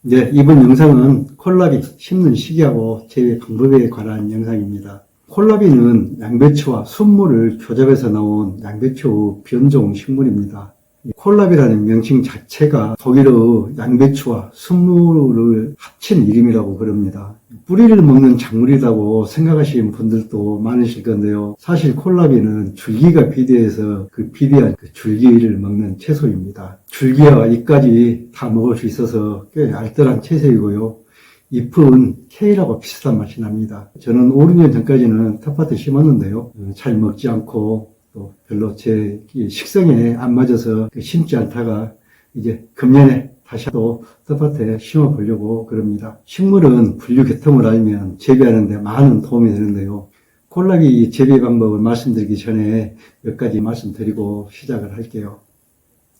네, 이번 영상은 콜라비 심는 시기하고 재배 방법에 관한 영상입니다. 콜라비는 양배추와 순물을 교잡해서 나온 양배추 변종 식물입니다. 콜라비라는 명칭 자체가 독일어 양배추와 순물을 합친 이름이라고 그럽니다. 뿌리를 먹는 작물이라고 생각하시는 분들도 많으실 건데요. 사실 콜라비는 줄기가 비대해서 그 비대한 그 줄기를 먹는 채소입니다. 줄기와 잎까지 다 먹을 수 있어서 꽤 알뜰한 채소이고요. 잎은 케일하고 비슷한 맛이 납니다. 저는 5, 6년 전까지는 텃밭에 심었는데요. 잘 먹지 않고 또 별로 제 식성에 안 맞아서 심지 않다가 이제 금년에 다시 또 텃밭에 심어보려고 그럽니다. 식물은 분류 계통을 알면 재배하는데 많은 도움이 되는데요. 콜라비 재배 방법을 말씀드리기 전에 몇 가지 말씀드리고 시작을 할게요.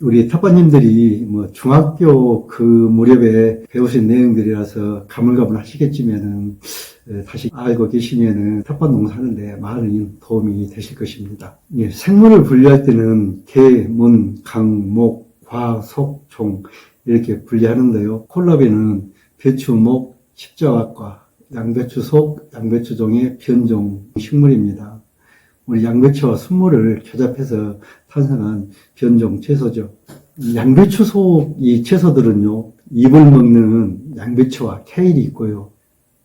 우리 텃밭님들이 중학교 그 무렵에 배우신 내용들이라서 가물가물 하시겠지만은 다시 알고 계시면은 텃밭 농사하는데 많은 도움이 되실 것입니다. 예, 생물을 분류할 때는 개, 문, 강, 목, 과, 속, 종 이렇게 분류하는데요. 콜라비는 배추, 목, 십자화과, 양배추 속, 양배추 종의 변종 식물입니다. 우리 양배추와 순물을 교잡해서 탄생한 변종 채소죠. 양배추 속 이 채소들은요, 잎을 먹는 양배추와 케일이 있고요.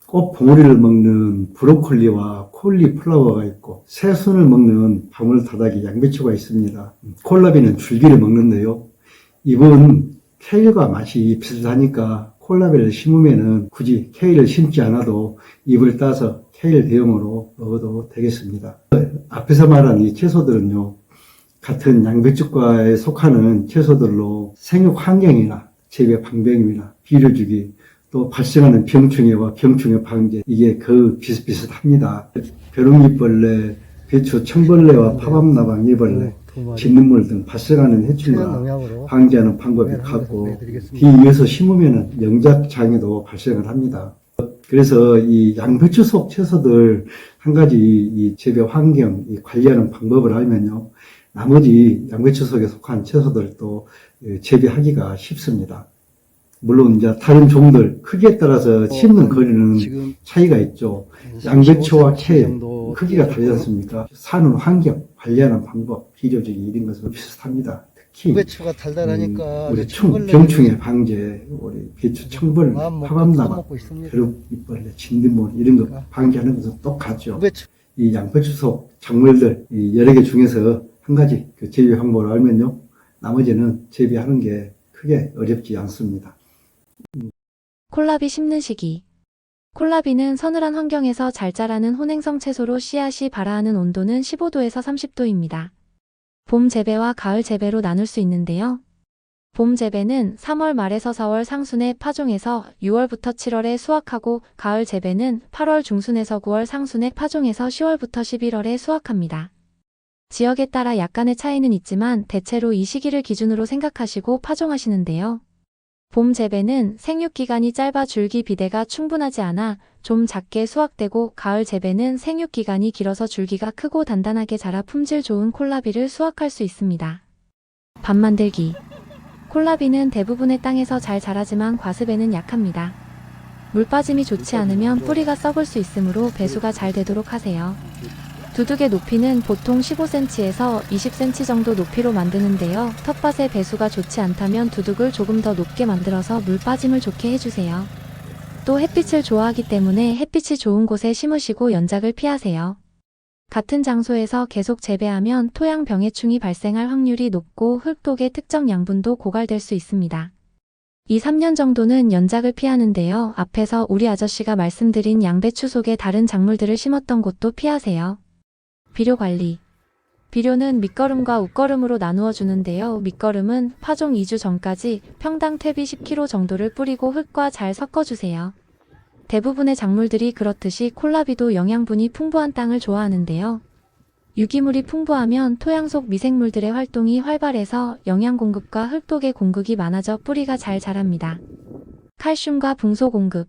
꽃 봉오리를 먹는 브로콜리와 콜리플라워가 있고, 새순을 먹는 방울토닥이 양배추가 있습니다. 콜라비는 줄기를 먹는데요. 잎은 케일과 맛이 비슷하니까 콜라비를 심으면은 굳이 케일을 심지 않아도 잎을 따서 케일 대용으로 먹어도 되겠습니다. 앞에서 말한 이 채소들은요, 같은 양배추과에 속하는 채소들로 생육 환경이나 재배 방법이나 비료주기, 또 발생하는 병충해와 병충해 방제, 이게 비슷비슷합니다. 벼룩잎벌레, 배추 청벌레와 파밤나방 이벌레, 진눈물 등 발생하는 해충과 방지하는 방법이 같고, 뒤이어서 심으면 영작장애도 발생을 합니다. 그래서 이 양배추 속 채소들 한 가지 이 재배 환경, 이 관리하는 방법을 알면요, 나머지 양배추 속에 속한 채소들도 재배하기가 쉽습니다. 물론 이제 다른 종들 크기에 따라서 심는 거리는 차이가 있죠. 양배추와 케일 크기가 다르지 않습니까? 사는 환경, 관리하는 방법, 비료주기 이런 것은 비슷합니다. 특히 배추가 달달하니까 우리 병충해 방제, 우리 배추 청벌, 파밤나방, 벼룩잎벌레, 진드물 이런 거 방지하는 것은 똑같죠. 이 양배추 속 작물들 여러 개 중에서 한 가지 그 재배 방법을 알면요, 나머지는 재배하는 게 크게 어렵지 않습니다. 콜라비 심는 시기. 콜라비는 서늘한 환경에서 잘 자라는 혼행성 채소로 씨앗이 발아하는 온도는 15도에서 30도입니다. 봄 재배와 가을 재배로 나눌 수 있는데요. 봄 재배는 3월 말에서 4월 상순에 파종해서 6월부터 7월에 수확하고, 가을 재배는 8월 중순에서 9월 상순에 파종해서 10월부터 11월에 수확합니다. 지역에 따라 약간의 차이는 있지만 대체로 이 시기를 기준으로 생각하시고 파종하시는데요. 봄 재배는 생육기간이 짧아 줄기 비대가 충분하지 않아 좀 작게 수확되고, 가을 재배는 생육기간이 길어서 줄기가 크고 단단하게 자라 품질 좋은 콜라비를 수확할 수 있습니다. 밥 만들기. 콜라비는 대부분의 땅에서 잘 자라지만 과습에는 약합니다. 물 빠짐이 좋지 않으면 뿌리가 썩을 수 있으므로 배수가 잘 되도록 하세요. 두둑의 높이는 보통 15cm에서 20cm 정도 높이로 만드는데요. 텃밭의 배수가 좋지 않다면 두둑을 조금 더 높게 만들어서 물 빠짐을 좋게 해주세요. 또 햇빛을 좋아하기 때문에 햇빛이 좋은 곳에 심으시고 연작을 피하세요. 같은 장소에서 계속 재배하면 토양 병해충이 발생할 확률이 높고 흙독의 특정 양분도 고갈될 수 있습니다. 2, 3년 정도는 연작을 피하는데요. 앞에서 우리 아저씨가 말씀드린 양배추 속에 다른 작물들을 심었던 곳도 피하세요. 비료 관리. 비료는 밑거름과 웃거름으로 나누어 주는데요. 밑거름은 파종 2주 전까지 평당 퇴비 10kg 정도를 뿌리고 흙과 잘 섞어주세요. 대부분의 작물들이 그렇듯이 콜라비도 영양분이 풍부한 땅을 좋아하는데요. 유기물이 풍부하면 토양 속 미생물들의 활동이 활발해서 영양 공급과 흙독의 공급이 많아져 뿌리가 잘 자랍니다. 칼슘과 붕소 공급.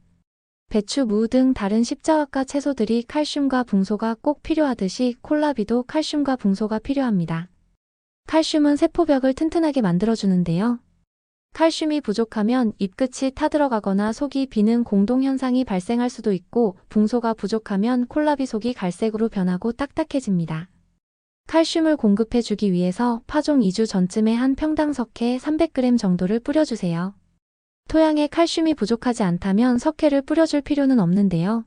배추, 무 등 다른 십자화과 채소들이 칼슘과 붕소가 꼭 필요하듯이 콜라비도 칼슘과 붕소가 필요합니다. 칼슘은 세포벽을 튼튼하게 만들어주는데요. 칼슘이 부족하면 잎끝이 타들어가거나 속이 비는 공동현상이 발생할 수도 있고, 붕소가 부족하면 콜라비 속이 갈색으로 변하고 딱딱해집니다. 칼슘을 공급해주기 위해서 파종 2주 전쯤에 한 평당 석회 300g 정도를 뿌려주세요. 토양에 칼슘이 부족하지 않다면 석회를 뿌려줄 필요는 없는데요.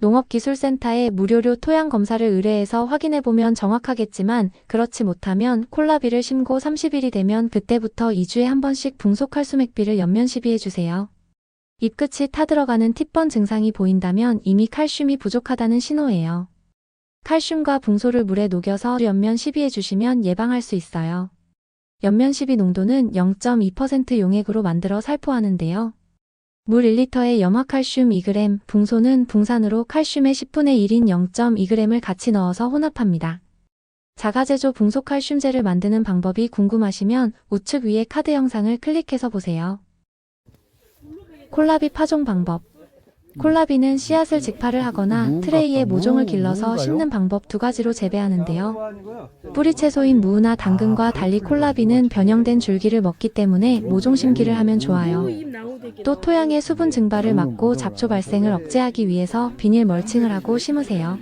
농업기술센터에 무료로 토양 검사를 의뢰해서 확인해보면 정확하겠지만, 그렇지 못하면 콜라비를 심고 30일이 되면 그때부터 2주에 한 번씩 붕소칼슘액비를 연면 시비해주세요. 잎끝이 타들어가는 tip번 증상이 보인다면 이미 칼슘이 부족하다는 신호예요. 칼슘과 붕소를 물에 녹여서 연면 시비해주시면 예방할 수 있어요. 연면 시비 농도는 0.2% 용액으로 만들어 살포하는데요. 물 1리터에 염화칼슘 2g, 붕소는 붕산으로 칼슘의 10분의 1인 0.2g을 같이 넣어서 혼합합니다. 자가제조 붕소칼슘제를 만드는 방법이 궁금하시면 우측 위에 카드 영상을 클릭해서 보세요. 콜라비 파종 방법. 콜라비는 씨앗을 직파를 하거나 트레이에 모종을 길러서 심는 방법 두 가지로 재배하는데요. 뿌리 채소인 무나 당근과 달리 콜라비는 변형된 줄기를 먹기 때문에 모종 심기를 하면 좋아요. 또 토양의 수분 증발을 막고 잡초 발생을 억제하기 위해서 비닐 멀칭을 하고 심으세요.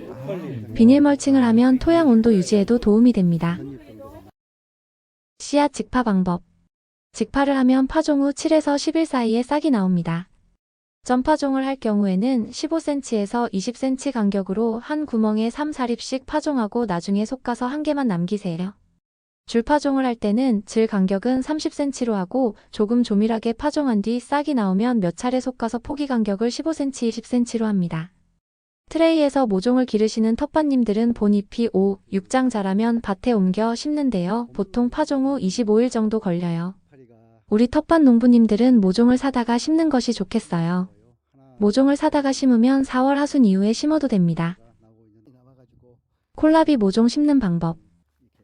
비닐 멀칭을 하면 토양 온도 유지에도 도움이 됩니다. 씨앗 직파 방법. 직파를 하면 파종 후 7에서 10일 사이에 싹이 나옵니다. 전파종을 할 경우에는 15cm에서 20cm 간격으로 한 구멍에 3, 4립씩 파종하고 나중에 솎아서 한 개만 남기세요. 줄파종을 할 때는 질 간격은 30cm로 하고 조금 조밀하게 파종한 뒤 싹이 나오면 몇 차례 솎아서 포기 간격을 15cm, 20cm로 합니다. 트레이에서 모종을 기르시는 텃밭님들은 본 잎이 5, 6장 자라면 밭에 옮겨 심는데요. 보통 파종 후 25일 정도 걸려요. 우리 텃밭 농부님들은 모종을 사다가 심는 것이 좋겠어요. 모종을 사다가 심으면 4월 하순 이후에 심어도 됩니다. 콜라비 모종 심는 방법.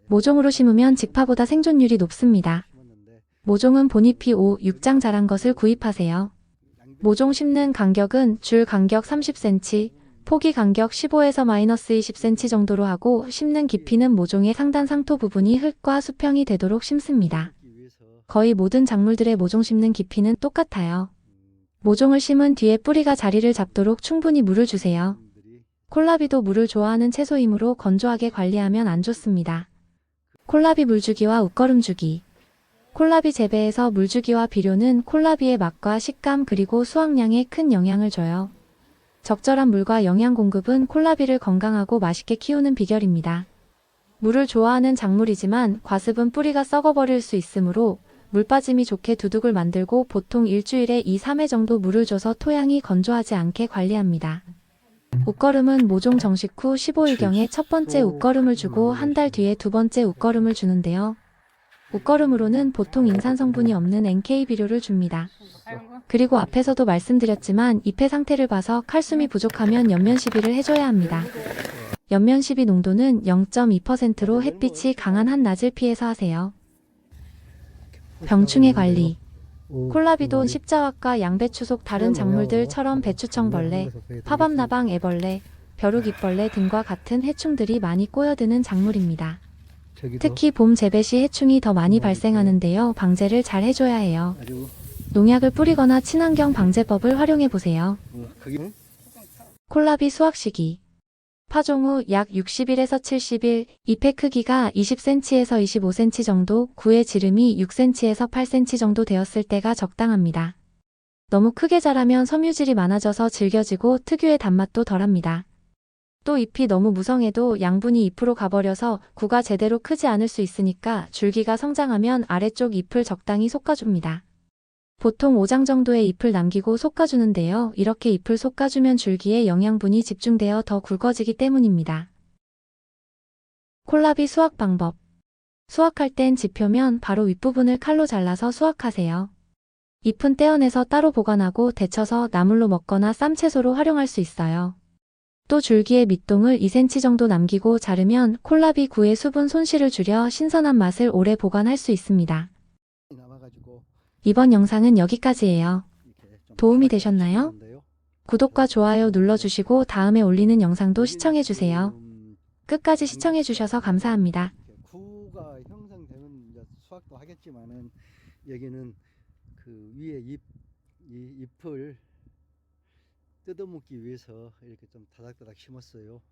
모종으로 심으면 직파보다 생존율이 높습니다. 모종은 본잎이 5, 6장 자란 것을 구입하세요. 모종 심는 간격은 줄 간격 30cm, 포기 간격 15에서 -20cm 정도로 하고 심는 깊이는 모종의 상단 상토 부분이 흙과 수평이 되도록 심습니다. 거의 모든 작물들의 모종 심는 깊이는 똑같아요. 모종을 심은 뒤에 뿌리가 자리를 잡도록 충분히 물을 주세요. 콜라비도 물을 좋아하는 채소이므로 건조하게 관리하면 안 좋습니다. 콜라비 물주기와 웃거름 주기. 콜라비 재배에서 물주기와 비료는 콜라비의 맛과 식감 그리고 수확량에 큰 영향을 줘요. 적절한 물과 영양 공급은 콜라비를 건강하고 맛있게 키우는 비결입니다. 물을 좋아하는 작물이지만 과습은 뿌리가 썩어버릴 수 있으므로 물 빠짐이 좋게 두둑을 만들고 보통 일주일에 2, 3회 정도 물을 줘서 토양이 건조하지 않게 관리합니다. 웃거름은 모종 정식 후 15일경에 첫 번째 웃거름을 주고 한 달 뒤에 두 번째 웃거름을 주는데요. 웃거름으로는 보통 인산 성분이 없는 NK 비료를 줍니다. 그리고 앞에서도 말씀드렸지만 잎의 상태를 봐서 칼슘이 부족하면 연면 시비를 해줘야 합니다. 연면 시비 농도는 0.2%로 햇빛이 강한 한낮을 피해서 하세요. 병충해 관리. 콜라비도 십자화과 양배추 속 다른 작물들처럼 배추청벌레, 파밤나방 애벌레, 벼룩잎벌레 등과 같은 해충들이 많이 꼬여드는 작물입니다. 특히 봄 재배 시 해충이 더 많이 발생하는데요. 방제를 잘 해줘야 해요. 농약을 뿌리거나 친환경 방제법을 활용해 보세요. 콜라비 수확 시기. 파종 후 약 60일에서 70일, 잎의 크기가 20cm에서 25cm 정도, 구의 지름이 6cm에서 8cm 정도 되었을 때가 적당합니다. 너무 크게 자라면 섬유질이 많아져서 질겨지고 특유의 단맛도 덜합니다. 또 잎이 너무 무성해도 양분이 잎으로 가버려서 구가 제대로 크지 않을 수 있으니까 줄기가 성장하면 아래쪽 잎을 적당히 솎아줍니다. 보통 5장 정도의 잎을 남기고 솎아주는데요. 이렇게 잎을 솎아주면 줄기에 영양분이 집중되어 더 굵어지기 때문입니다. 콜라비 수확 방법. 수확할 땐 지표면 바로 윗부분을 칼로 잘라서 수확하세요. 잎은 떼어내서 따로 보관하고 데쳐서 나물로 먹거나 쌈채소로 활용할 수 있어요. 또 줄기의 밑동을 2cm 정도 남기고 자르면 콜라비 구의 수분 손실을 줄여 신선한 맛을 오래 보관할 수 있습니다. 이번 영상은 여기까지예요. 도움이 되셨나요? 구독과 좋아요 눌러주시고 다음에 올리는 영상도 시청해주세요. 끝까지 시청해주셔서 감사합니다. 구가 형성되면 이제 수확도 하겠지만은 여기는 그 위에 이 잎을 뜯어먹기 위해서 이렇게 좀 다닥다닥 심었어요.